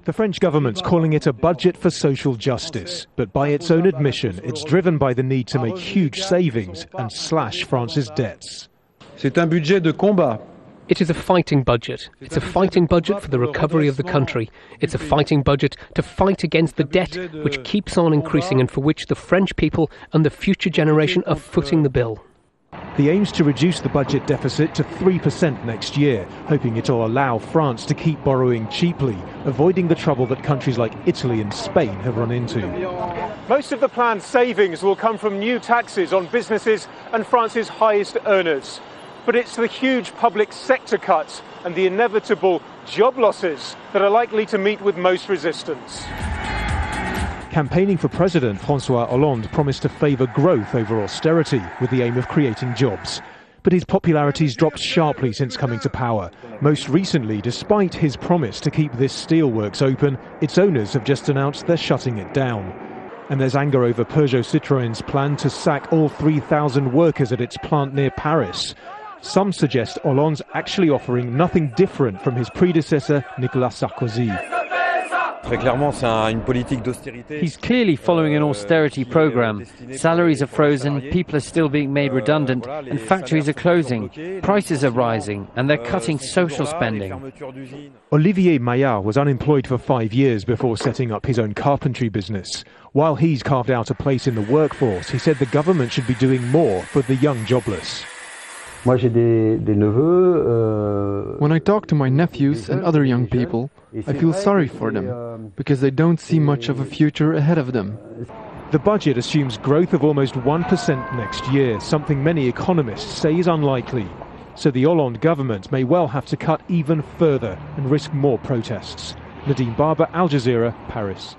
The French government's calling it a budget for social justice, but by its own admission, it's driven by the need to make huge savings and slash France's debts. C'est un budget de combat. It is a fighting budget. It's a fighting budget for the recovery of the country. It's a fighting budget to fight against the debt which keeps on increasing and for which the French people and the future generation are footing the bill. The aim's to reduce the budget deficit to 3% next year, hoping it'll allow France to keep borrowing cheaply, avoiding the trouble that countries like Italy and Spain have run into. Most of the planned savings will come from new taxes on businesses and France's highest earners. But it's the huge public sector cuts and the inevitable job losses that are likely to meet with most resistance. Campaigning for President, François Hollande promised to favour growth over austerity with the aim of creating jobs. But his popularity's dropped sharply since coming to power. Most recently, despite his promise to keep this steelworks open, its owners have just announced they're shutting it down. And there's anger over Peugeot Citroën's plan to sack all 3,000 workers at its plant near Paris. Some suggest Hollande's actually offering nothing different from his predecessor, Nicolas Sarkozy. He's clearly following an austerity program. Salaries are frozen, people are still being made redundant, and factories are closing. Prices are rising, and they're cutting social spending. Olivier Maillard was unemployed for 5 years before setting up his own carpentry business. While he's carved out a place in the workforce, he said the government should be doing more for the young jobless. When I talk to my nephews and other young people, I feel sorry for them, because they don't see much of a future ahead of them. The budget assumes growth of almost 1% next year, something many economists say is unlikely. So the Hollande government may well have to cut even further and risk more protests. Nadim, Al Jazeera, Paris.